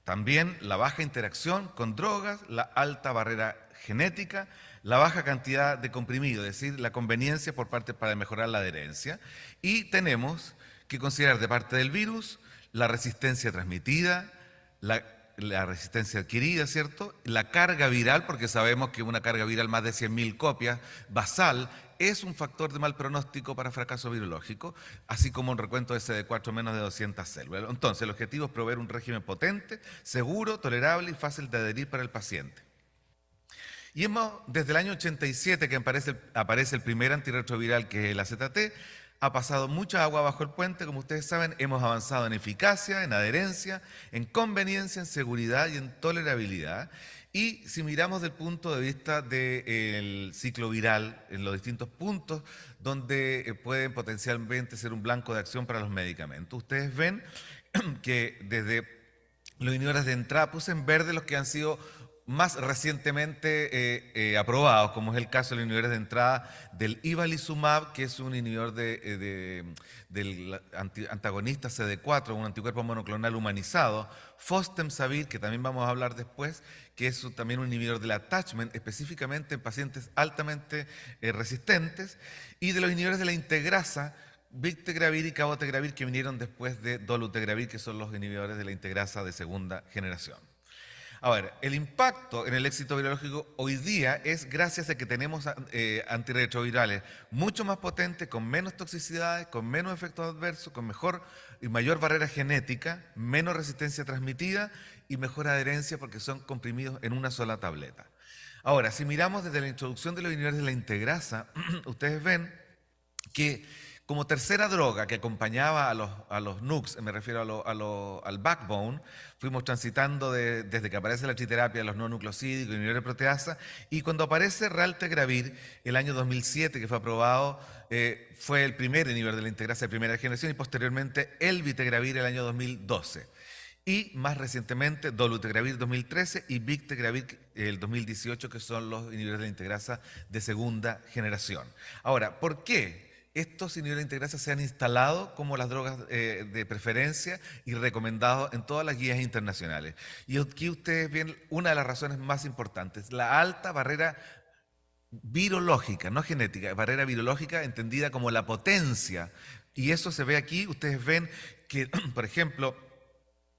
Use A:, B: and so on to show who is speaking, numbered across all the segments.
A: También la baja interacción con drogas, la alta barrera genética, la baja cantidad de comprimido, es decir, la conveniencia por parte para mejorar la adherencia. Y tenemos que considerar de parte del virus la resistencia transmitida, la resistencia adquirida, ¿cierto? La carga viral, porque sabemos que una carga viral más de 100.000 copias basal es un factor de mal pronóstico para fracaso virológico, así como un recuento de CD4 menos de 200 células. Entonces, el objetivo es proveer un régimen potente, seguro, tolerable y fácil de adherir para el paciente. Y desde el año 87 que aparece el primer antirretroviral, que es el AZT, ha pasado mucha agua bajo el puente. Como ustedes saben, hemos avanzado en eficacia, en adherencia, en conveniencia, en seguridad y en tolerabilidad. Y si miramos del punto de vista del ciclo viral, en los distintos puntos donde pueden potencialmente ser un blanco de acción para los medicamentos, ustedes ven que desde los inhibidores de entrada, puse en verde los que han sido más recientemente aprobados, como es el caso de los inhibidores de entrada del Ivalizumab, que es un inhibidor del antagonista CD4, un anticuerpo monoclonal humanizado, Fostemsavir, que también vamos a hablar después, que es también un inhibidor del attachment, específicamente en pacientes altamente resistentes, y de los inhibidores de la integrasa, Bictegravir y Cabotegravir, que vinieron después de Dolutegravir, que son los inhibidores de la integrasa de segunda generación. Ahora, el impacto en el éxito virológico hoy día es gracias a que tenemos antirretrovirales mucho más potentes, con menos toxicidades, con menos efectos adversos, con mejor y mayor barrera genética, menos resistencia transmitida y mejor adherencia porque son comprimidos en una sola tableta. Ahora, si miramos desde la introducción de los inhibidores de la integrasa, ustedes ven que como tercera droga que acompañaba a los NUCs, me refiero al backbone, fuimos transitando desde que aparece la triterapia, los no nucleosídicos, inhibidores de proteasa, y cuando aparece Raltegravir, el año 2007, que fue aprobado, fue el primer inhibidor de la integrasa de primera generación, y posteriormente el Elvitegravir el año 2012. Y más recientemente Dolutegravir 2013 y Bictegravir el 2018, que son los inhibidores de la integrasa de segunda generación. Ahora, ¿por qué estos inhibidores de integrasa se han instalado como las drogas de preferencia y recomendados en todas las guías internacionales? Y aquí ustedes ven una de las razones más importantes, la alta barrera virológica, no genética, barrera virológica entendida como la potencia. Y eso se ve aquí, ustedes ven que, por ejemplo,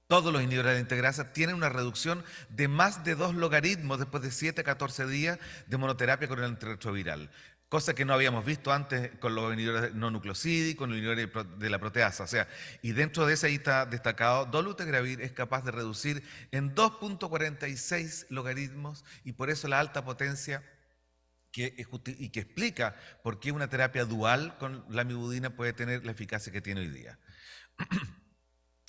A: todos los inhibidores de la integrasa tienen una reducción de más de 2 logaritmos después de 7 a 14 días de monoterapia con el antirretroviral, cosa que no habíamos visto antes con los inhibidores no nucleosídicos, con los inhibidores de la proteasa. O sea, y dentro de ese ahí está destacado, Dolutegravir es capaz de reducir en 2.46 logaritmos y por eso la alta potencia y que explica por qué una terapia dual con la lamivudina puede tener la eficacia que tiene hoy día.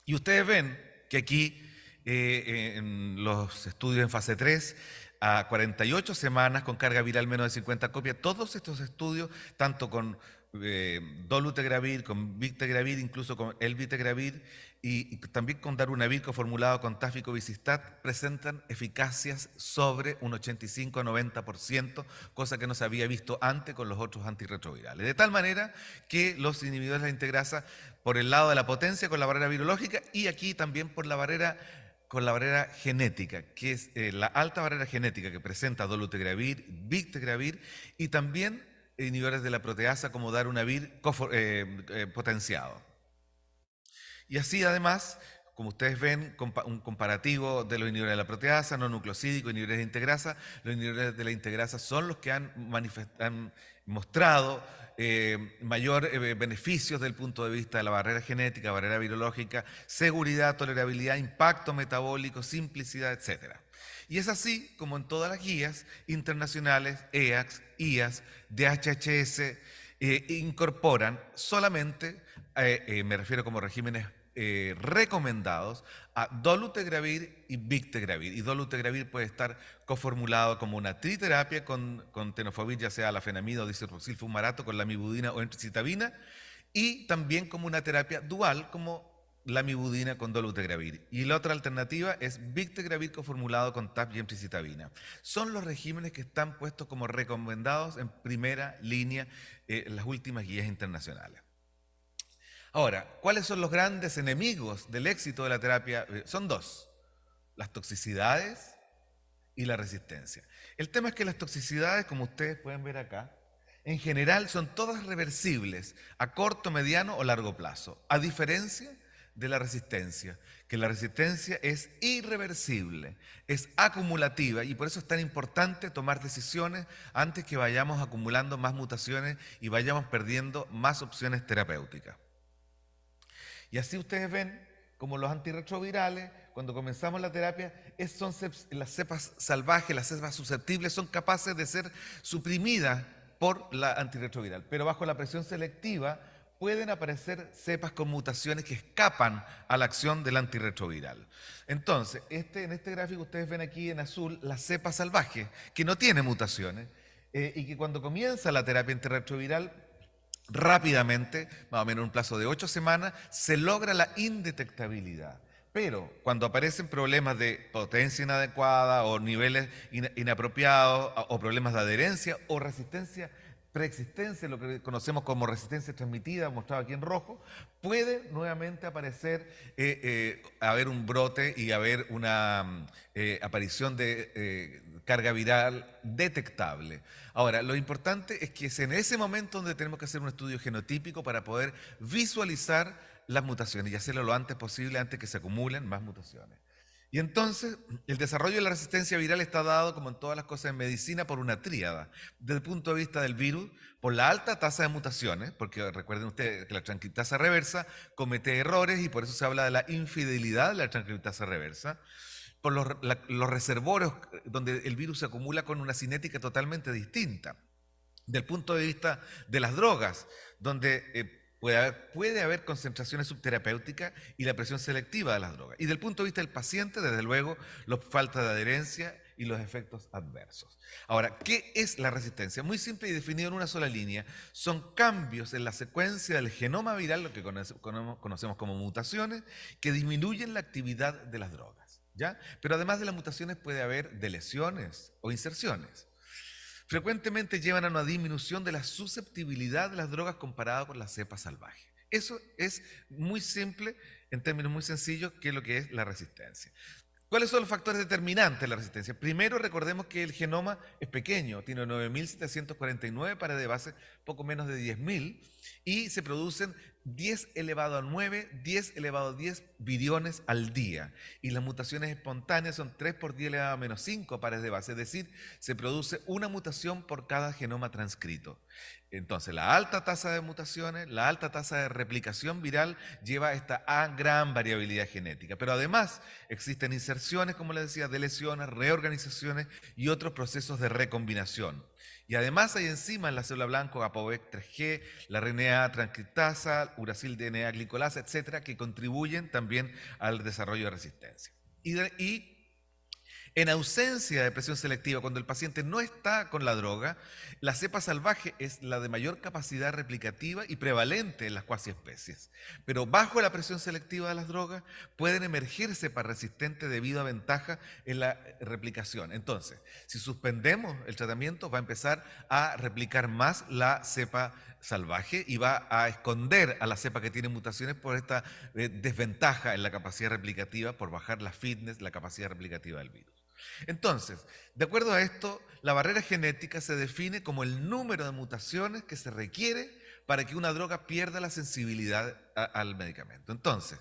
A: Y ustedes ven que aquí en los estudios en fase 3, a 48 semanas con carga viral menos de 50 copias, todos estos estudios, tanto con Dolutegravir, con Bictegravir, incluso con Elvitegravir y también con Darunavir coformulado con Taficovicistat, presentan eficacias sobre un 85 a 90%, cosa que no se había visto antes con los otros antirretrovirales. De tal manera que los inhibidores de la integrasa, por el lado de la potencia con la barrera virológica y aquí también por la barrera con la barrera genética, que es la alta barrera genética que presenta Dolutegravir, Bictegravir y también inhibidores de la proteasa como Darunavir potenciado. Y así además, como ustedes ven, un comparativo de los inhibidores de la proteasa, no nucleosídicos, inhibidores de integrasa. Los inhibidores de la integrasa son los que han mostrado mayor beneficios desde el punto de vista de la barrera genética, barrera virológica, seguridad, tolerabilidad, impacto metabólico, simplicidad, etc. Y es así como en todas las guías internacionales, EACS, IAS, DHHS, incorporan solamente, me refiero como regímenes recomendados, a Dolutegravir y Bictegravir. Y Dolutegravir puede estar coformulado como una triterapia con tenofovir, ya sea la fenamida o disoproxilfumarato, con lamivudina o emtricitabina, y también como una terapia dual como lamivudina con Dolutegravir. Y la otra alternativa es Bictegravir coformulado con TAP y emtricitabina. Son los regímenes que están puestos como recomendados en primera línea en las últimas guías internacionales. Ahora, ¿cuáles son los grandes enemigos del éxito de la terapia? Son dos. las toxicidades y la resistencia. El tema es que las toxicidades, como ustedes pueden ver acá, en general son todas reversibles a corto, mediano o largo plazo, a diferencia de la resistencia, que la resistencia es irreversible, es acumulativa y por eso es tan importante tomar decisiones antes que vayamos acumulando más mutaciones y vayamos perdiendo más opciones terapéuticas. Y así ustedes ven como los antirretrovirales, cuando comenzamos la terapia, las cepas salvajes, las cepas susceptibles son capaces de ser suprimidas por la antirretroviral, pero bajo la presión selectiva pueden aparecer cepas con mutaciones que escapan a la acción del antirretroviral. Entonces, en este gráfico ustedes ven aquí en azul la cepa salvaje, que no tiene mutaciones, y que cuando comienza la terapia antirretroviral, rápidamente, más o menos en un plazo de 8 semanas, se logra la indetectabilidad. Pero cuando aparecen problemas de potencia inadecuada o niveles inapropiados o problemas de adherencia o resistencia, preexistencia, lo que conocemos como resistencia transmitida, mostrado aquí en rojo, puede nuevamente aparecer, haber un brote y haber una aparición de carga viral detectable. Ahora, lo importante es que es en ese momento donde tenemos que hacer un estudio genotípico para poder visualizar las mutaciones y hacerlo lo antes posible, antes que se acumulen más mutaciones. Y entonces, el desarrollo de la resistencia viral está dado, como en todas las cosas en medicina, por una tríada. Desde el punto de vista del virus, por la alta tasa de mutaciones, porque recuerden ustedes que la transcriptasa reversa comete errores y por eso se habla de la infidelidad de la transcriptasa reversa. Por los reservorios, donde el virus se acumula con una cinética totalmente distinta. Del punto de vista de las drogas, donde puede haber concentraciones subterapéuticas y la presión selectiva de las drogas. Y del punto de vista del paciente, desde luego, la falta de adherencia y los efectos adversos. Ahora, ¿qué es la resistencia? Muy simple y definido en una sola línea. Son cambios en la secuencia del genoma viral, lo que conocemos como mutaciones, que disminuyen la actividad de las drogas, ¿ya? Pero además de las mutaciones puede haber deleciones o inserciones. Frecuentemente llevan a una disminución de la susceptibilidad de las drogas comparada con la cepa salvaje. Eso es muy simple, en términos muy sencillos, que es lo que es la resistencia. ¿Cuáles son los factores determinantes de la resistencia? Primero, recordemos que el genoma es pequeño, tiene 9.749 pares de base, poco menos de 10.000, y se producen 10 elevado a 9, 10 elevado a 10 viriones al día. Y las mutaciones espontáneas son 3 por 10 elevado a menos 5 pares de base, es decir, se produce una mutación por cada genoma transcrito. Entonces, la alta tasa de mutaciones, la alta tasa de replicación viral lleva a esta gran variabilidad genética. Pero además existen inserciones, como les decía, deleciones, reorganizaciones y otros procesos de recombinación. Y además hay enzimas en la célula blanca, ApoB 3G, la RNA transcriptasa, uracil DNA glicolasa, etcétera, que contribuyen también al desarrollo de resistencia. Y en ausencia de presión selectiva, cuando el paciente no está con la droga, la cepa salvaje es la de mayor capacidad replicativa y prevalente en las cuasiespecies. Pero bajo la presión selectiva de las drogas pueden emerger cepas resistentes debido a ventaja en la replicación. Entonces, si suspendemos el tratamiento, va a empezar a replicar más la cepa salvaje y va a esconder a la cepa que tiene mutaciones por esta desventaja en la capacidad replicativa, por bajar la fitness, la capacidad replicativa del virus. Entonces, de acuerdo a esto, la barrera genética se define como el número de mutaciones que se requiere para que una droga pierda la sensibilidad al medicamento. Entonces,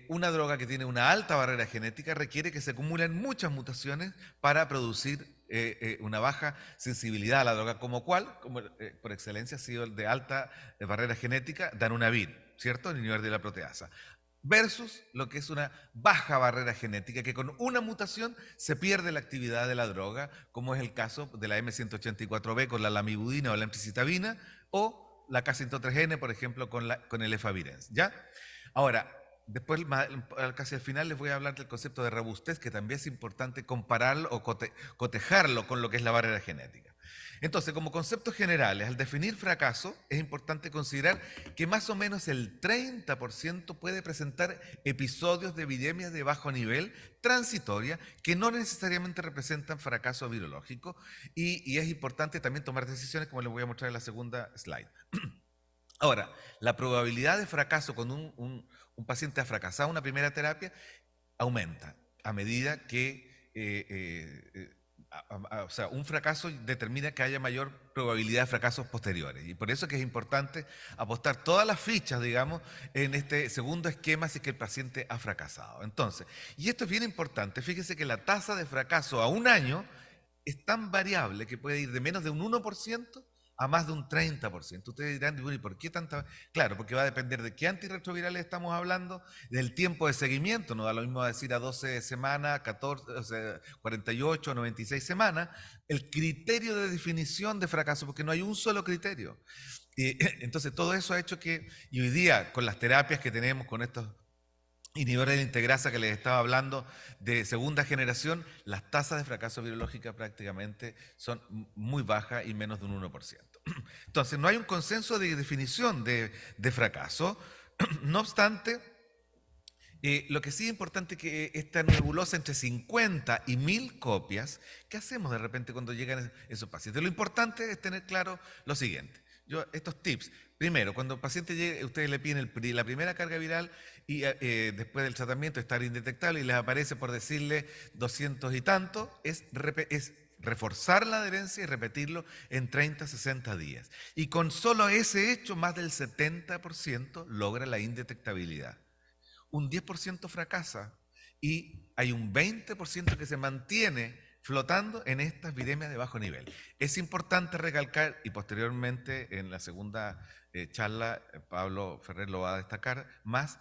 A: una droga que tiene una alta barrera genética requiere que se acumulen muchas mutaciones para producir una baja sensibilidad a la droga, como por excelencia ha sido el de alta barrera genética, danunabir, ¿cierto? El inhibidor de la proteasa. Versus lo que es una baja barrera genética, que con una mutación se pierde la actividad de la droga, como es el caso de la M184B con la lamivudina o la emtricitabina, o la K103N, por ejemplo, con el efavirenz, ¿ya? Ahora, después, casi al final, les voy a hablar del concepto de robustez, que también es importante compararlo o cotejarlo con lo que es la barrera genética. Entonces, como conceptos generales, al definir fracaso, es importante considerar que más o menos el 30% puede presentar episodios de epidemias de bajo nivel transitoria que no necesariamente representan fracaso virológico y es importante también tomar decisiones, como les voy a mostrar en la segunda slide. Ahora, la probabilidad de fracaso cuando un paciente ha fracasado una primera terapia aumenta. a medida que o sea, un fracaso determina que haya mayor probabilidad de fracasos posteriores. Y por eso que es importante apostar todas las fichas, digamos, en este segundo esquema si es que el paciente ha fracasado. Entonces, y esto es bien importante, fíjese que la tasa de fracaso a un año es tan variable que puede ir de menos de un 1% a más de un 30%. Ustedes dirán, bueno, ¿y por qué tanta? Claro, porque va a depender de qué antirretrovirales estamos hablando, del tiempo de seguimiento, no da lo mismo decir a 12 semanas, 14, o sea, 48, 96 semanas, el criterio de definición de fracaso, porque no hay un solo criterio. Y, entonces, todo eso ha hecho que, y hoy día, con las terapias que tenemos, con estos inhibidores de la integrasa que les estaba hablando de segunda generación, las tasas de fracaso virológica prácticamente son muy bajas y menos de un 1%. Entonces, no hay un consenso de definición de fracaso. No obstante, lo que sí es importante es que esta nebulosa entre 50 y 1000 copias, ¿qué hacemos de repente cuando llegan esos pacientes? Lo importante es tener claro lo siguiente. Estos tips. Primero, cuando el paciente llegue, ustedes le piden la primera carga viral y después del tratamiento estar indetectable y les aparece por decirle 200 y tanto, es reforzar la adherencia y repetirlo en 30, 60 días. Y con solo ese hecho, más del 70% logra la indetectabilidad. Un 10% fracasa y hay un 20% que se mantiene flotando en estas viremias de bajo nivel. Es importante recalcar, y posteriormente en la segunda charla Pablo Ferrer lo va a destacar más,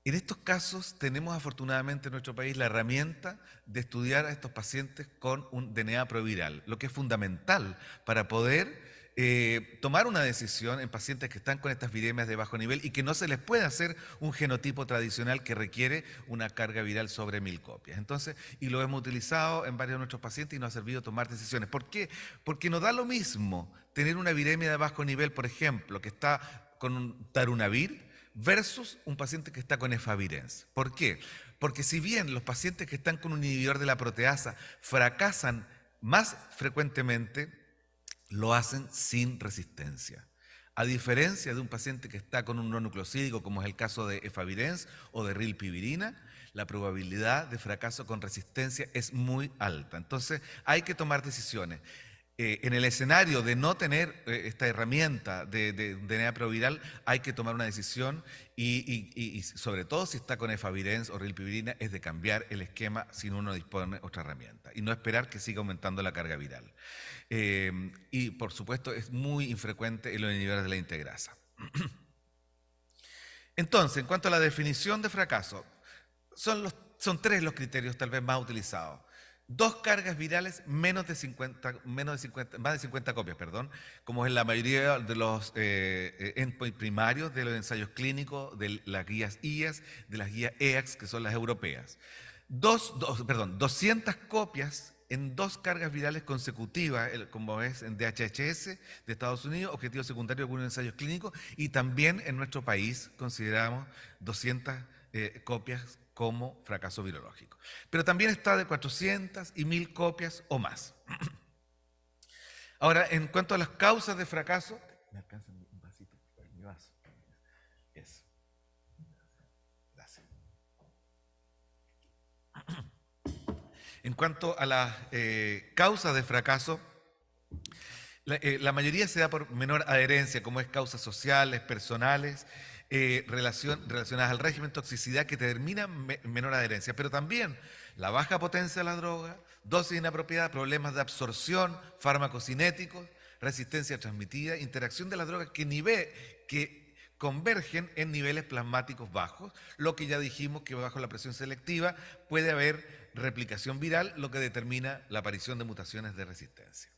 A: en estos casos tenemos afortunadamente en nuestro país la herramienta de estudiar a estos pacientes con un DNA proviral, lo que es fundamental para poder tomar una decisión en pacientes que están con estas viremias de bajo nivel y que no se les puede hacer un genotipo tradicional que requiere una carga viral sobre 1000 copias. Entonces, y lo hemos utilizado en varios de nuestros pacientes y nos ha servido tomar decisiones. ¿Por qué? Porque no da lo mismo tener una viremia de bajo nivel, por ejemplo, que está con un darunavir, versus un paciente que está con efavirenz. ¿Por qué? Porque si bien los pacientes que están con un inhibidor de la proteasa fracasan más frecuentemente, lo hacen sin resistencia. A diferencia de un paciente que está con un no nucleosídico, como es el caso de efavirenz o de rilpivirina, la probabilidad de fracaso con resistencia es muy alta. Entonces hay que tomar decisiones. En el escenario de no tener esta herramienta de DNA proviral, hay que tomar una decisión y sobre todo si está con efavirenz o rilpivirina, es de cambiar el esquema si uno dispone de otra herramienta y no esperar que siga aumentando la carga viral. Y por supuesto es muy infrecuente en los inhibidores de la integrasa. Entonces, en cuanto a la definición de fracaso, son tres los criterios tal vez más utilizados. 2 cargas virales más de 50 copias, perdón, como es la mayoría de los endpoints primarios de los ensayos clínicos, de las guías IAS, de las guías EACS, que son las europeas. 200 copias en 2 cargas virales consecutivas, como es en DHHS de Estados Unidos, objetivo secundario de algunos ensayos clínicos, y también en nuestro país consideramos 200 copias como fracaso virológico. Pero también está de 400 y 1000 copias o más. Ahora, en cuanto a las causas de fracaso, ¿me alcanza un vasito? Mi vaso. Eso. Gracias. En cuanto a las causas de fracaso, la mayoría se da por menor adherencia, como es causas sociales, personales, relacionadas al régimen, toxicidad, que determinan menor adherencia, pero también la baja potencia de la droga, dosis inapropiada, problemas de absorción, fármacos cinéticos, resistencia transmitida, interacción de la droga que convergen en niveles plasmáticos bajos, lo que ya dijimos que bajo la presión selectiva puede haber replicación viral, lo que determina la aparición de mutaciones de resistencia.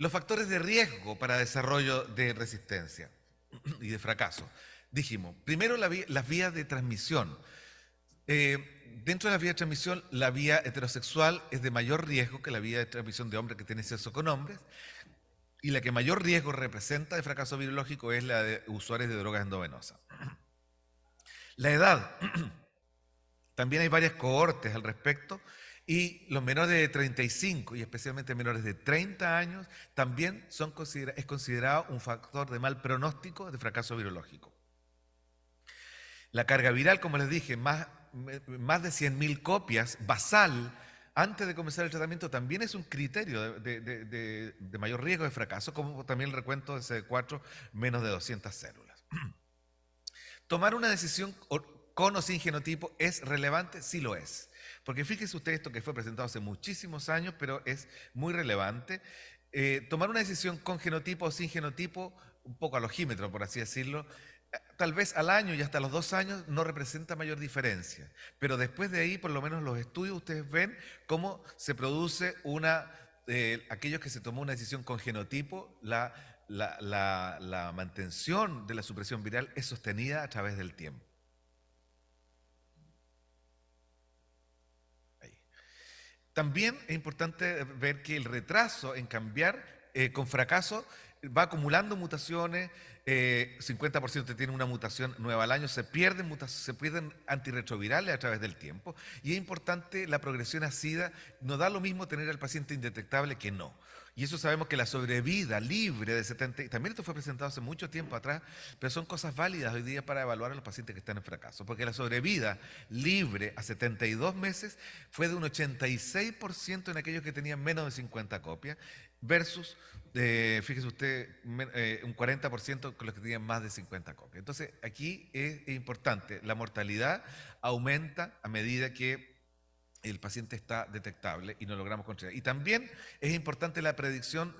A: Los factores de riesgo para desarrollo de resistencia y de fracaso. Dijimos, primero las vías de transmisión. Dentro de las vías de transmisión, la vía heterosexual es de mayor riesgo que la vía de transmisión de hombres que tienen sexo con hombres, y la que mayor riesgo representa de fracaso virológico es la de usuarios de drogas endovenosas. La edad. También hay varias cohortes al respecto, y los menores de 35 y especialmente menores de 30 años también es considerado un factor de mal pronóstico de fracaso virológico. La carga viral, como les dije, más de 100.000 copias, basal, antes de comenzar el tratamiento, también es un criterio de mayor riesgo de fracaso, como también el recuento de CD4, menos de 200 células. Tomar una decisión con o sin genotipo es relevante, sí lo es. Porque fíjese usted esto que fue presentado hace muchísimos años, pero es muy relevante. Tomar una decisión con genotipo o sin genotipo, un poco al ojímetro, por así decirlo, tal vez al año y hasta los 2 años no representa mayor diferencia. Pero después de ahí, por lo menos los estudios, ustedes ven cómo se produce aquellos que se tomó una decisión con genotipo, la mantención de la supresión viral es sostenida a través del tiempo. Ahí. También es importante ver que el retraso en cambiar con fracaso va acumulando mutaciones, 50% tiene una mutación nueva al año, se pierden antirretrovirales a través del tiempo, y es importante la progresión a SIDA, no da lo mismo tener al paciente indetectable que no. Y eso sabemos que la sobrevida libre de 70, también esto fue presentado hace mucho tiempo atrás, pero son cosas válidas hoy día para evaluar a los pacientes que están en fracaso, porque la sobrevida libre a 72 meses fue de un 86% en aquellos que tenían menos de 50 copias, versus, fíjese usted, un 40% con los que tenían más de 50 copias. Entonces, aquí es importante, la mortalidad aumenta a medida que el paciente está detectable y no logramos controlar. Y también es importante la predicción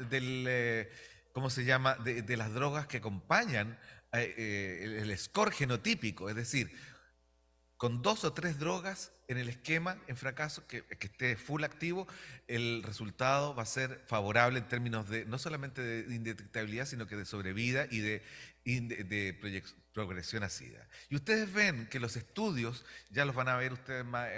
A: ¿cómo se llama?, de las drogas que acompañan el score genotípico, es decir, con 2 o 3 drogas en el esquema, en fracaso, que esté full activo, el resultado va a ser favorable en términos de no solamente de indetectabilidad, sino que de sobrevida y de progresión a SIDA. Y ustedes ven que los estudios, ya los van a ver ustedes más,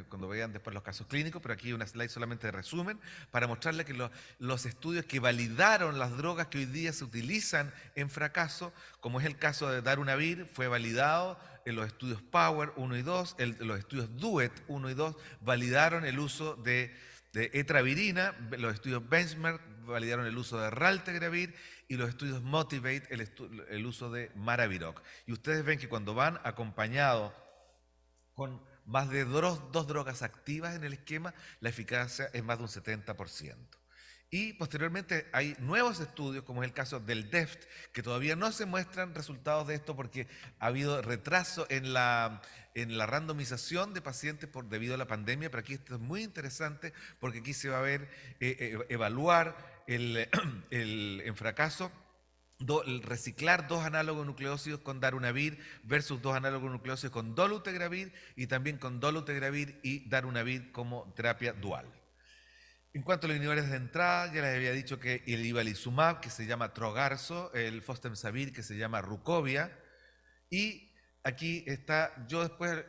A: cuando vean después los casos clínicos, pero aquí una slide solamente de resumen, para mostrarles que los estudios que validaron las drogas que hoy día se utilizan en fracaso, como es el caso de Darunavir, fue validado en los estudios Power 1 y 2, los estudios DUET 1 y 2 validaron el uso de etravirina, los estudios Benchmark validaron el uso de raltegravir y los estudios Motivate el uso de Maraviroc. Y ustedes ven que cuando van acompañados con más de dos drogas activas en el esquema, la eficacia es más de un 70%. Y posteriormente hay nuevos estudios, como es el caso del DEFT, que todavía no se muestran resultados de esto porque ha habido retraso en la randomización de pacientes debido a la pandemia, pero aquí esto es muy interesante porque aquí se va a ver, evaluar en fracaso, reciclar 2 análogos nucleósidos con Darunavir versus 2 análogos nucleósidos con dolutegravir y también con dolutegravir y Darunavir como terapia dual. En cuanto a los inhibidores de entrada, ya les había dicho que el ibalizumab, que se llama Trogarzo, el fostemsavir, que se llama Rucovia, y aquí está, yo después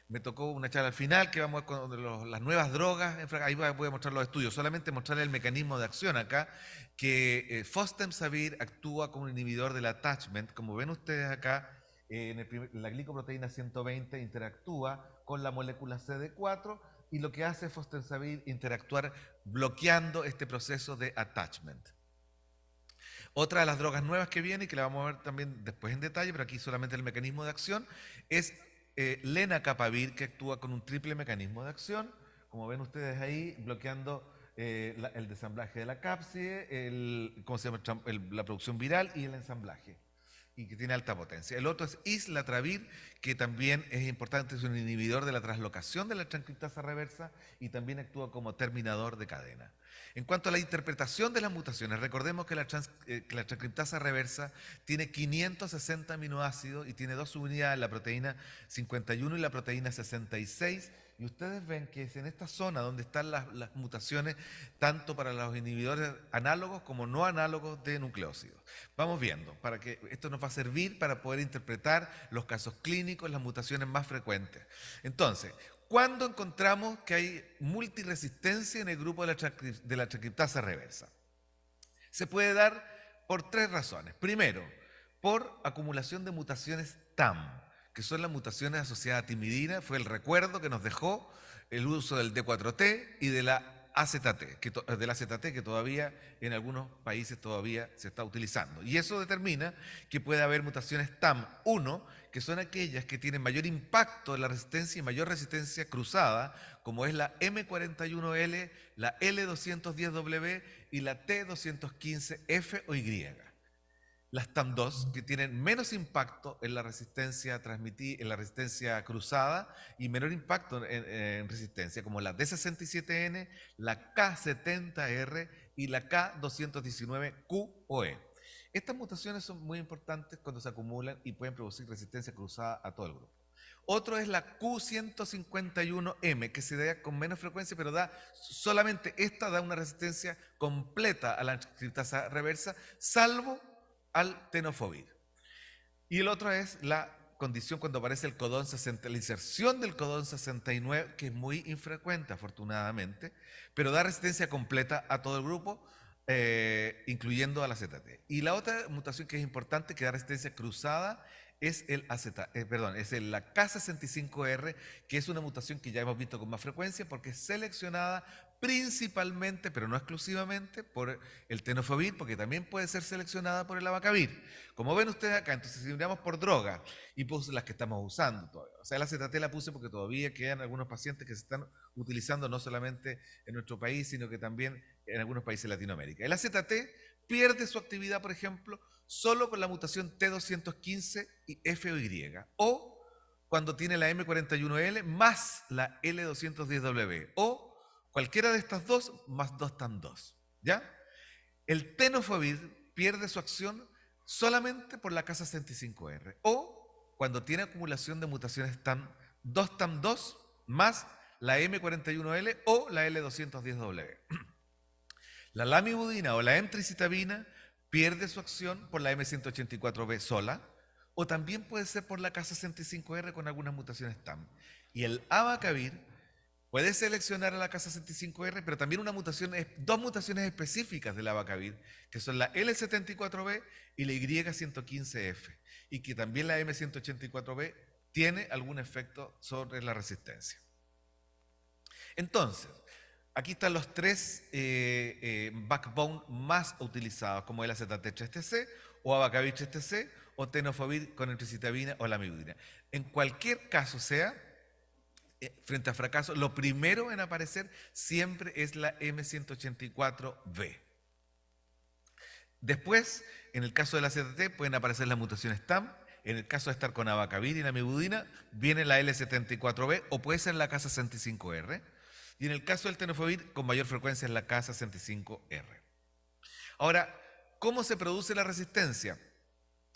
A: me tocó una charla al final que vamos con las nuevas drogas, ahí voy a mostrar los estudios, solamente mostrarles el mecanismo de acción acá, que fostemsavir actúa como un inhibidor del attachment, como ven ustedes acá, la glicoproteína 120 interactúa con la molécula CD4, y lo que hace fostemsavir interactuar bloqueando este proceso de attachment. Otra de las drogas nuevas que viene, y que la vamos a ver también después en detalle, pero aquí solamente el mecanismo de acción, es lenacapavir, que actúa con un triple mecanismo de acción, como ven ustedes ahí, bloqueando el desamblaje de la cápside, la producción viral y el ensamblaje, y que tiene alta potencia. El otro es islatravir, que también es importante, es un inhibidor de la translocación de la transcriptasa reversa y también actúa como terminador de cadena. En cuanto a la interpretación de las mutaciones, recordemos que la transcriptasa reversa tiene 560 aminoácidos y tiene 2 subunidades, la proteína 51 y la proteína 66, y ustedes ven que es en esta zona donde están las mutaciones, tanto para los inhibidores análogos como no análogos de nucleósidos. Vamos viendo, para que esto nos va a servir para poder interpretar los casos clínicos, las mutaciones más frecuentes. Entonces, ¿cuándo encontramos que hay multiresistencia en el grupo de la transcriptasa reversa? Se puede dar por 3 razones. Primero, por acumulación de mutaciones TAM, que son las mutaciones asociadas a timidina, fue el recuerdo que nos dejó el uso del D4T y de la AZT, del AZT que todavía en algunos países todavía se está utilizando. Y eso determina que puede haber mutaciones TAM1, que son aquellas que tienen mayor impacto en la resistencia y mayor resistencia cruzada, como es la M41L, la L210W y la T215F o Y. Las TAM2, que tienen menos impacto en la resistencia en la resistencia cruzada y menor impacto en resistencia, como la D67N, la K70R y la K219QOE. Estas mutaciones son muy importantes cuando se acumulan y pueden producir resistencia cruzada a todo el grupo. Otro es la Q151M, que se da con menos frecuencia, pero solamente esta da una resistencia completa a la transcriptasa reversa, salvo al tenofovir. Y el otro es la condición cuando aparece el codón 60, la inserción del codón 69, que es muy infrecuente afortunadamente, pero da resistencia completa a todo el grupo, incluyendo a la ZT. Y la otra mutación que es importante, que da resistencia cruzada, es la K65R, que es una mutación que ya hemos visto con más frecuencia porque es seleccionada principalmente, pero no exclusivamente, por el tenofovir, porque también puede ser seleccionada por el abacavir. Como ven ustedes acá, entonces si miramos por droga y puse las que estamos usando todavía. O sea, la ZT la puse porque todavía quedan algunos pacientes que se están utilizando no solamente en nuestro país, sino que también en algunos países de Latinoamérica. El AZT pierde su actividad, por ejemplo, solo con la mutación T215 y F o Y, o cuando tiene la M41L más la L210W, o cualquiera de estas dos más dos TAM2, ¿ya? El tenofovir pierde su acción solamente por la K65R, o cuando tiene acumulación de mutaciones TAM2 más la M41L o la L210W. La lamivudina o la emtricitabina pierde su acción por la M184B sola, o también puede ser por la K65R con algunas mutaciones TAM. Y el abacavir puede seleccionar a la K65R, pero también dos mutaciones específicas del abacavir, que son la L74B y la Y115F, y que también la M184B tiene algún efecto sobre la resistencia. Entonces, aquí están los tres backbone más utilizados, como el AZT3TC o abacavir 3TC o tenofovir con emtricitabina o lamivudina. En cualquier caso sea, frente a fracaso, lo primero en aparecer siempre es la M184B. Después, en el caso de la ZT, pueden aparecer las mutaciones TAM. En el caso de estar con abacavir y lamivudina, viene la L74B o puede ser la K65R. Y en el caso del tenofovir, con mayor frecuencia es la K65R. Ahora, ¿cómo se produce la resistencia?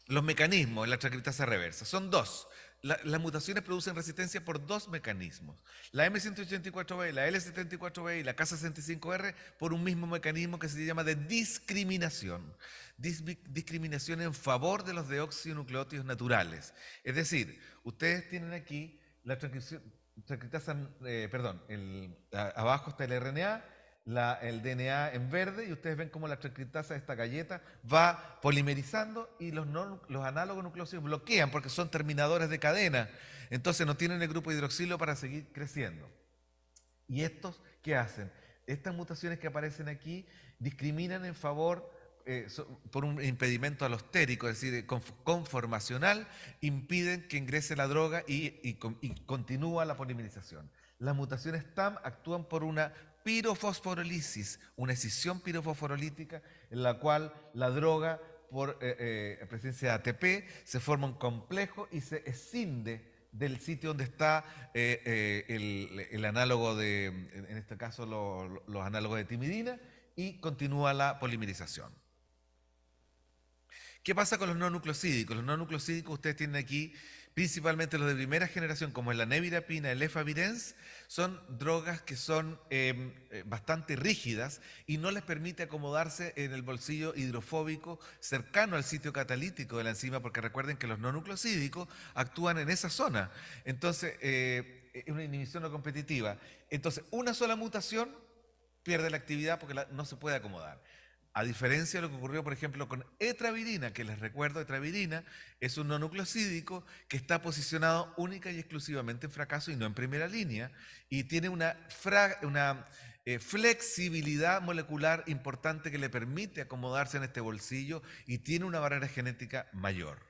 A: Los mecanismos en la transcriptasa reversa son dos. Las mutaciones producen resistencia por dos mecanismos. La M184B, la L74B y la K65R por un mismo mecanismo que se llama de discriminación. Discriminación en favor de los deoxinucleótidos naturales. Es decir, ustedes tienen aquí la transcriptasa, abajo está el RNA, el DNA en verde, y ustedes ven cómo la transcriptasa de esta galleta va polimerizando y los análogos nucleósidos bloquean porque son terminadores de cadena, entonces no tienen el grupo hidroxilo para seguir creciendo. ¿Y estos qué hacen? Estas mutaciones que aparecen aquí discriminan en favor, por un impedimento alostérico, es decir, conformacional, impiden que ingrese la droga y continúa la polimerización. Las mutaciones TAM actúan por una pirofosforolisis, una escisión pirofosforolítica en la cual la droga, por presencia de ATP, se forma un complejo y se escinde del sitio donde está el análogo en este caso los análogos de timidina, y continúa la polimerización. ¿Qué pasa con los no nucleosídicos? Los no nucleosídicos ustedes tienen aquí, principalmente los de primera generación, como la nevirapina, el efavirenz, son drogas que son bastante rígidas y no les permite acomodarse en el bolsillo hidrofóbico cercano al sitio catalítico de la enzima, porque recuerden que los no nucleosídicos actúan en esa zona. Entonces, es una inhibición no competitiva. Entonces, una sola mutación pierde la actividad porque no se puede acomodar. A diferencia de lo que ocurrió, por ejemplo, con etravirina, que les recuerdo, etravirina es un no nucleosídico que está posicionado única y exclusivamente en fracaso y no en primera línea, y tiene una flexibilidad molecular importante que le permite acomodarse en este bolsillo y tiene una barrera genética mayor.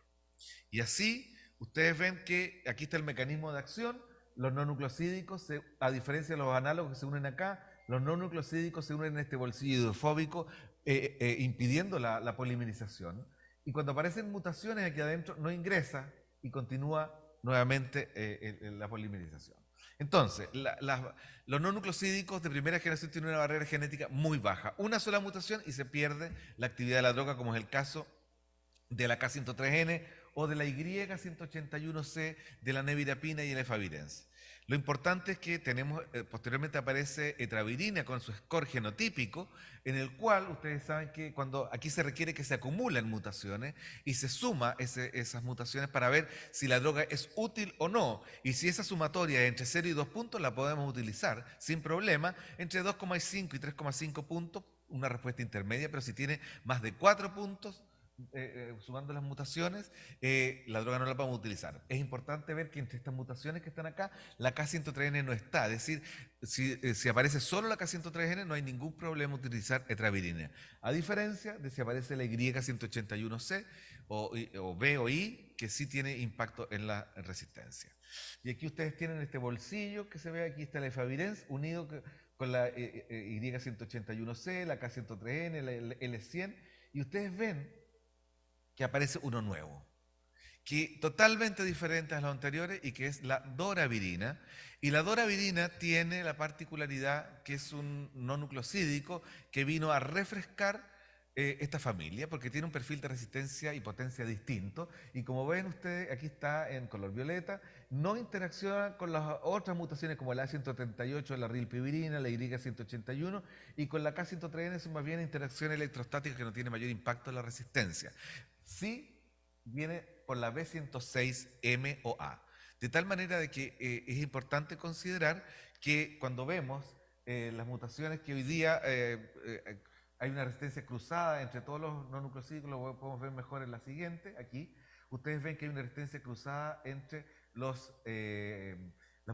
A: Y así, ustedes ven que aquí está el mecanismo de acción. Los no nucleosídicos, a diferencia de los análogos que se unen acá, los no nucleosídicos se unen en este bolsillo hidrofóbico, impidiendo la polimerización. Y cuando aparecen mutaciones aquí adentro, no ingresa y continúa nuevamente la polimerización. Entonces, los no nucleosídicos de primera generación tienen una barrera genética muy baja. Una sola mutación y se pierde la actividad de la droga, como es el caso de la K103N o de la Y181C de la nevirapina y el efavirenz. Lo importante es que tenemos, posteriormente aparece etravirina con su score genotípico, en el cual ustedes saben que cuando aquí se requiere que se acumulen mutaciones y se suma esas mutaciones para ver si la droga es útil o no. Y si esa sumatoria es entre 0 y 2 puntos, la podemos utilizar sin problema. Entre 2,5 y 3,5 puntos, una respuesta intermedia, pero si tiene más de 4 puntos, sumando las mutaciones, la droga no la podemos utilizar. Es importante ver que entre estas mutaciones que están acá, la K103N no está. Es decir, si aparece solo la K103N, no hay ningún problema utilizar etravirina. A diferencia de si aparece la Y181C o B o I, que sí tiene impacto en la resistencia. Y aquí ustedes tienen este bolsillo que se ve, aquí está el efavirenz unido con la Y181C, la K103N, la L100, y ustedes ven que aparece uno nuevo, que totalmente diferente a los anteriores y que es la doravirina. Y la doravirina tiene la particularidad que es un no nucleosídico que vino a refrescar esta familia porque tiene un perfil de resistencia y potencia distinto. Y como ven ustedes, aquí está en color violeta, no interacciona con las otras mutaciones como la A138, la rilpivirina, la Y181 y con la K103N son más bien interacciones electrostáticas que no tienen mayor impacto en la resistencia. Sí viene por la B106M o A. De tal manera de que es importante considerar que cuando vemos las mutaciones que hoy día hay una resistencia cruzada entre todos los no nucleosídicos, lo podemos ver mejor en la siguiente, aquí. Ustedes ven que hay una resistencia cruzada entre las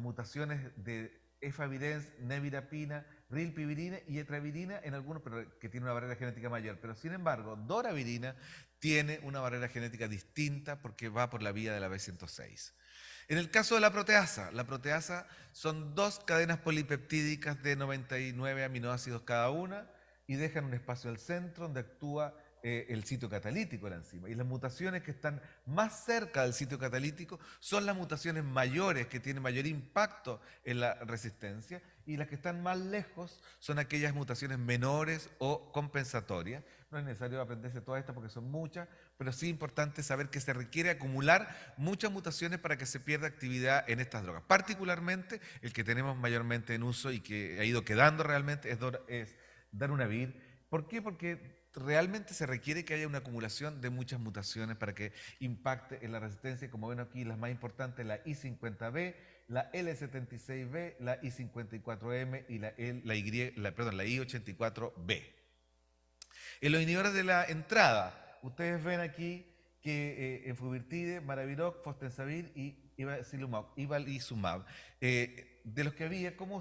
A: mutaciones de efavirenz, nevirapina, rilpivirina y etravirina en algunos, pero que tiene una barrera genética mayor. Pero sin embargo, doravirina tiene una barrera genética distinta porque va por la vía de la B106. En el caso de la proteasa son dos cadenas polipeptídicas de 99 aminoácidos cada una y dejan un espacio al centro donde actúa el sitio catalítico de la enzima. Y las mutaciones que están más cerca del sitio catalítico son las mutaciones mayores que tienen mayor impacto en la resistencia y las que están más lejos son aquellas mutaciones menores o compensatorias. No es necesario aprenderse todas estas porque son muchas, pero sí es importante saber que se requiere acumular muchas mutaciones para que se pierda actividad en estas drogas. Particularmente el que tenemos mayormente en uso y que ha ido quedando realmente es darunavir. ¿Por qué? Porque realmente se requiere que haya una acumulación de muchas mutaciones para que impacte en la resistencia. Como ven aquí, las más importantes, la I50B, la L76B, la I54M y la I84B. En los inhibidores de la entrada, ustedes ven aquí que enfuvirtide, maraviroc, fostensavir y ibalizumab. De los que había, ¿cómo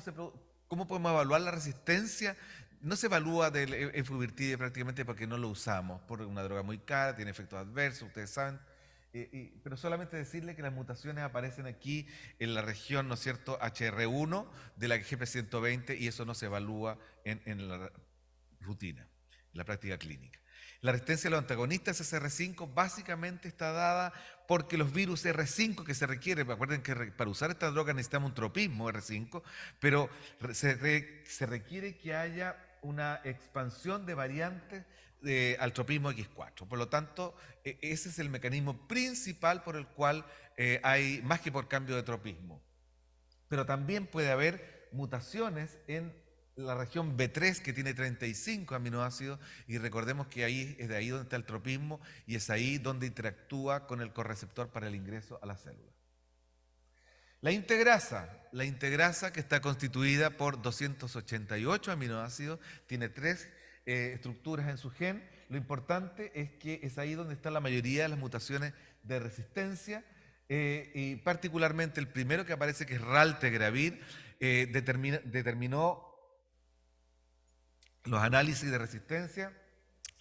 A: podemos evaluar la resistencia? No se evalúa del enfuvirtide prácticamente porque no lo usamos, por una droga muy cara, tiene efectos adversos, ustedes saben. Pero solamente decirle que las mutaciones aparecen aquí en la región, ¿no es cierto?, HR1 de la GP120 y eso no se evalúa en la rutina, en la práctica clínica. La resistencia a los antagonistas SR5 básicamente está dada porque los virus R5 que se requiere, recuerden que para usar esta droga necesitamos un tropismo R5, pero se requiere que haya una expansión de variantes al tropismo X4. Por lo tanto, ese es el mecanismo principal por el cual hay, más que por cambio de tropismo. Pero también puede haber mutaciones en la región B3 que tiene 35 aminoácidos y recordemos que ahí es de ahí donde está el tropismo y es ahí donde interactúa con el correceptor para el ingreso a la célula. La integrasa que está constituida por 288 aminoácidos, tiene 3 estructuras en su gen. Lo importante es que es ahí donde está la mayoría de las mutaciones de resistencia y particularmente el primero que aparece que es raltegravir determinó los análisis de resistencia,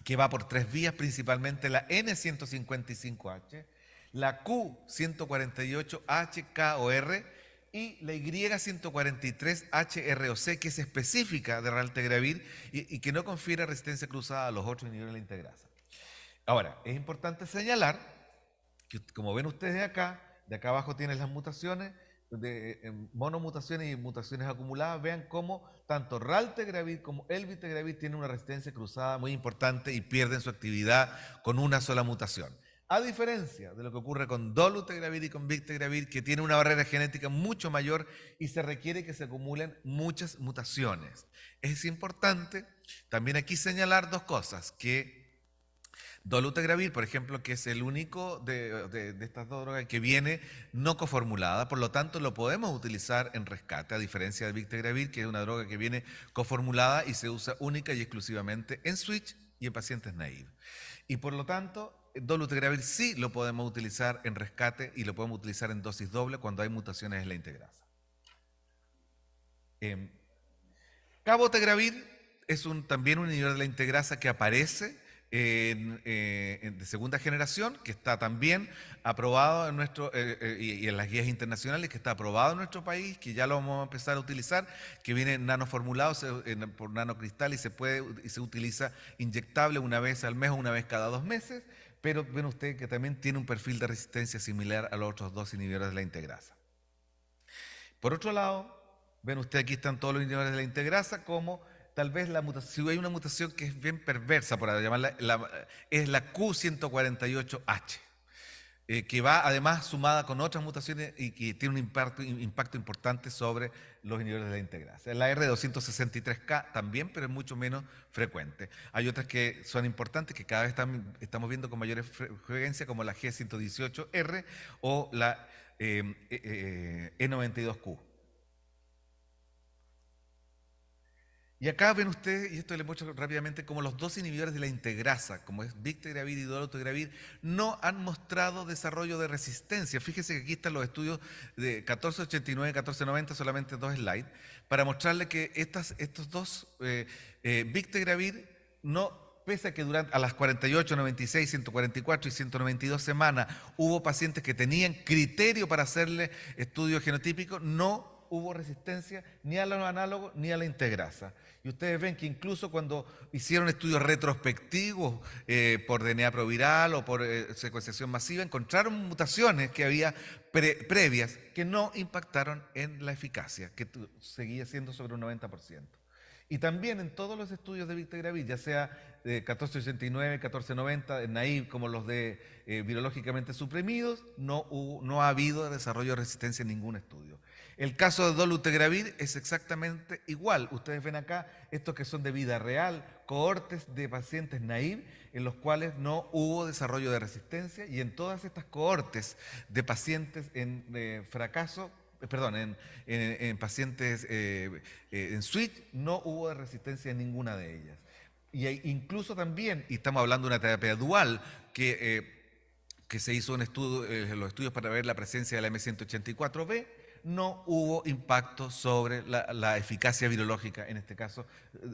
A: que va por 3 vías, principalmente la N155H, la Q148HKOR y la Y143HROC, que es específica de raltegravir y que no confiere resistencia cruzada a los otros niveles de la integrasa. Ahora, es importante señalar que, como ven ustedes acá, de acá abajo tienen las mutaciones, de monomutaciones y mutaciones acumuladas. Vean cómo tanto raltegravir como elvitegravir tienen una resistencia cruzada muy importante y pierden su actividad con una sola mutación. A diferencia de lo que ocurre con dolutegravir y con bictegravir, que tiene una barrera genética mucho mayor y se requiere que se acumulen muchas mutaciones. Es importante también aquí señalar dos cosas, que dolutegravir, por ejemplo, que es el único de estas dos drogas que viene no coformulada, por lo tanto lo podemos utilizar en rescate, a diferencia de bictegravir, que es una droga que viene coformulada y se usa única y exclusivamente en switch y en pacientes naive. Y por lo tanto, dolutegravir sí lo podemos utilizar en rescate y lo podemos utilizar en dosis doble cuando hay mutaciones en la integrasa. Cabotegravir es también un inhibidor de la integrasa que aparece de segunda generación, que está también aprobado en y en las guías internacionales, que está aprobado en nuestro país, que ya lo vamos a empezar a utilizar, que viene nanoformulado por nanocristal y se utiliza inyectable una vez al mes o una vez cada 2 meses, pero ven ustedes que también tiene un perfil de resistencia similar a los otros dos inhibidores de la integrasa. Por otro lado, ven ustedes aquí están todos los inhibidores de la integrasa, como tal vez la mutación, si hay una mutación que es bien perversa, por llamarla, es la Q148H, que va además sumada con otras mutaciones y que tiene un impacto importante sobre los inhibidores de la integrasa. La R263K también, pero es mucho menos frecuente. Hay otras que son importantes, que cada vez estamos viendo con mayor frecuencia, como la G118R o la E92Q. Y acá ven ustedes, y esto les muestro rápidamente, como los dos inhibidores de la integrasa, como es bictegravir y dolutegravir, no han mostrado desarrollo de resistencia. Fíjense que aquí están los estudios de 1489 y 1490, solamente 2 slides, para mostrarle que estos dos, bictegravir, pese a que a las 48, 96, 144 y 192 semanas hubo pacientes que tenían criterio para hacerle estudio genotípico, no hubo resistencia ni a los análogos ni a la integrasa. Y ustedes ven que incluso cuando hicieron estudios retrospectivos por DNA proviral o por secuenciación masiva, encontraron mutaciones que había previas que no impactaron en la eficacia, que seguía siendo sobre un 90%. Y también en todos los estudios de bictegravir, ya sea de 1489, 1490, en naive, como los de virológicamente suprimidos, no ha habido desarrollo de resistencia en ningún estudio. El caso de dolutegravir es exactamente igual. Ustedes ven acá estos que son de vida real, cohortes de pacientes naive, en los cuales no hubo desarrollo de resistencia, y en todas estas cohortes de pacientes en fracaso, perdón, en pacientes en switch, no hubo resistencia en ninguna de ellas. Y incluso también, y estamos hablando de una terapia dual, que se hizo los estudios para ver la presencia de la M184B, no hubo impacto sobre la eficacia virológica, en este caso,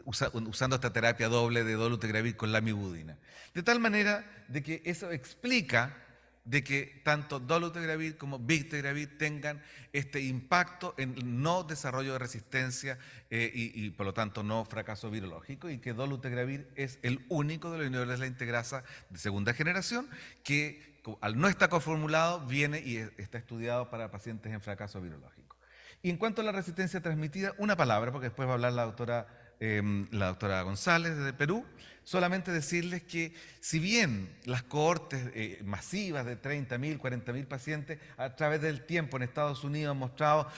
A: usando esta terapia doble de dolutegravir con lamivudina. De tal manera de que eso explica de que tanto dolutegravir como bictegravir tengan este impacto en no desarrollo de resistencia y por lo tanto no fracaso virológico, y que dolutegravir es el único de los inhibidores de la integrasa de segunda generación que al no estar coformulado viene y está estudiado para pacientes en fracaso virológico. Y en cuanto a la resistencia transmitida, una palabra, porque después va a hablar la doctora González de Perú, solamente decirles que si bien las cohortes masivas de 30.000, 40.000 pacientes a través del tiempo en Estados Unidos han mostrado,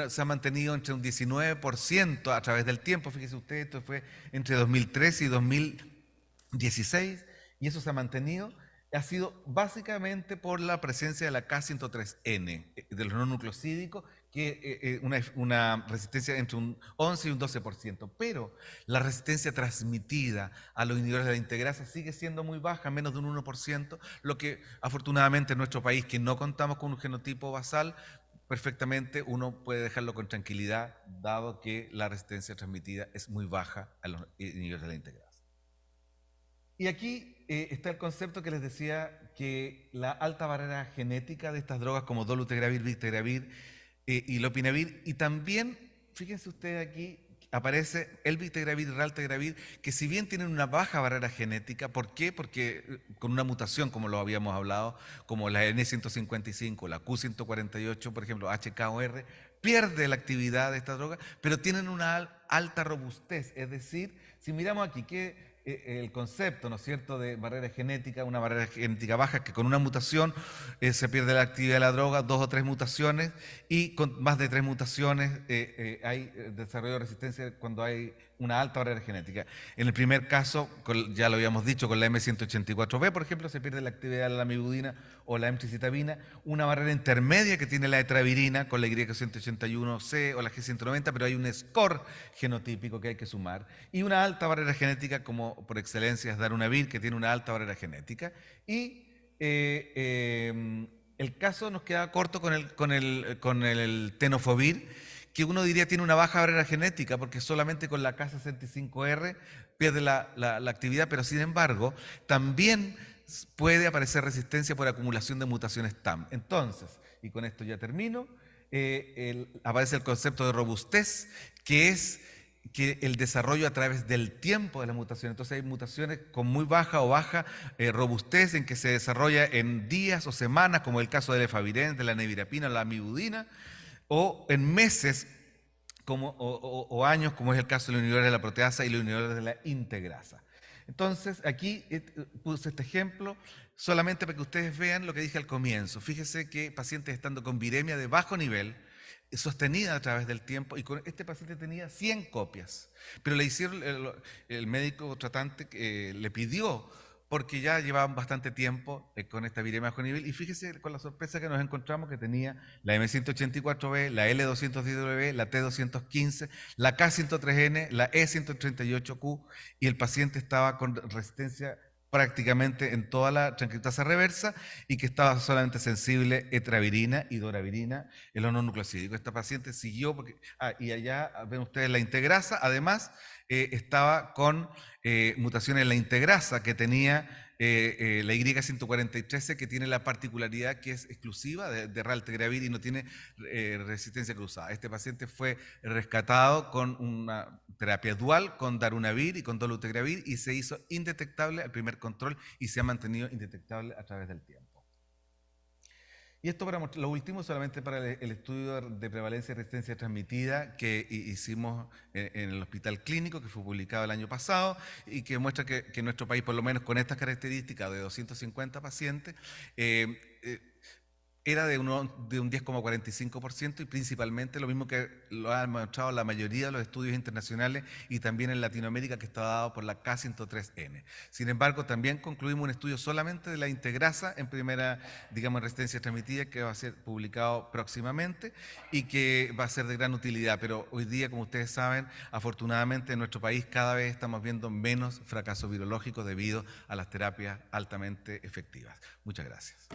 A: se ha mantenido entre un 19% a través del tiempo, fíjese usted, esto fue entre 2013 y 2016, y eso se ha mantenido, ha sido básicamente por la presencia de la K103N, de los no nucleosídicos, que una resistencia entre un 11 y un 12%, pero la resistencia transmitida a los inhibidores de la integrasa sigue siendo muy baja, menos de un 1%, lo que afortunadamente en nuestro país, que no contamos con un genotipo basal, perfectamente uno puede dejarlo con tranquilidad, dado que la resistencia transmitida es muy baja a los niveles de la integrasa. Y aquí está el concepto que les decía, que la alta barrera genética de estas drogas como dolutegravir, bictegravir y lopinavir, y también, fíjense ustedes aquí, aparece el bictegravir y raltegravir, que si bien tienen una baja barrera genética, ¿por qué? Porque con una mutación, como lo habíamos hablado, como la N155, la Q148, por ejemplo, HKOR, pierde la actividad de esta droga, pero tienen una alta robustez. Es decir, si miramos aquí, que el concepto, ¿no es cierto?, de barrera genética, una barrera genética baja, que con una mutación se pierde la actividad de la droga, 2 o 3 mutaciones, y con más de 3 mutaciones hay desarrollo de resistencia cuando hay una alta barrera genética. En el primer caso, ya lo habíamos dicho, con la M184B, por ejemplo, se pierde la actividad de la lamivudina o la emtricitabina, una barrera intermedia que tiene la etravirina con la Y181C o la G190, pero hay un score genotípico que hay que sumar, y una alta barrera genética, como por excelencia es darunavir, que tiene una alta barrera genética, y el caso nos queda corto con el tenofovir, que uno diría tiene una baja barrera genética, porque solamente con la K65R pierde la actividad, pero sin embargo también puede aparecer resistencia por acumulación de mutaciones TAM. Entonces, y con esto ya termino, aparece el concepto de robustez, que es que el desarrollo a través del tiempo de la mutación. Entonces hay mutaciones con muy baja o baja robustez, en que se desarrolla en días o semanas, como el caso del efavirenz, de la nevirapina, la amibudina, o en meses o años, como es el caso de los inhibidores de la proteasa y los inhibidores de la integrasa. Entonces, aquí puse este ejemplo solamente para que ustedes vean lo que dije al comienzo. Fíjese que pacientes estando con viremia de bajo nivel, sostenida a través del tiempo, y con este paciente tenía 100 copias, pero le hicieron, el médico tratante le pidió, porque ya llevaban bastante tiempo con esta viremia bajo nivel, y fíjese con la sorpresa que nos encontramos, que tenía la M184B, la L210W, la T215, la K103N, la E138Q, y el paciente estaba con resistencia prácticamente en toda la tranquilitasa reversa, y que estaba solamente sensible etravirina y doravirina, el mononucleosídico. Esta paciente siguió, porque, y allá ven ustedes la integrasa, además estaba con mutaciones en la integrasa, que tenía la Y143, que tiene la particularidad que es exclusiva de raltegravir y no tiene resistencia cruzada. Este paciente fue rescatado con una terapia dual, con darunavir y con dolutegravir, y se hizo indetectable al primer control y se ha mantenido indetectable a través del tiempo. Y esto para lo último, solamente para el estudio de prevalencia y resistencia transmitida que hicimos en el Hospital Clínico, que fue publicado el año pasado, y que muestra que en nuestro país, por lo menos con estas características de 250 pacientes, era de un 10,45%, y principalmente lo mismo que lo han demostrado la mayoría de los estudios internacionales y también en Latinoamérica, que está dado por la K103N. Sin embargo, también concluimos un estudio solamente de la integrasa en primera, digamos, resistencia transmitida, que va a ser publicado próximamente y que va a ser de gran utilidad. Pero hoy día, como ustedes saben, afortunadamente en nuestro país cada vez estamos viendo menos fracasos virológicos debido a las terapias altamente efectivas. Muchas gracias.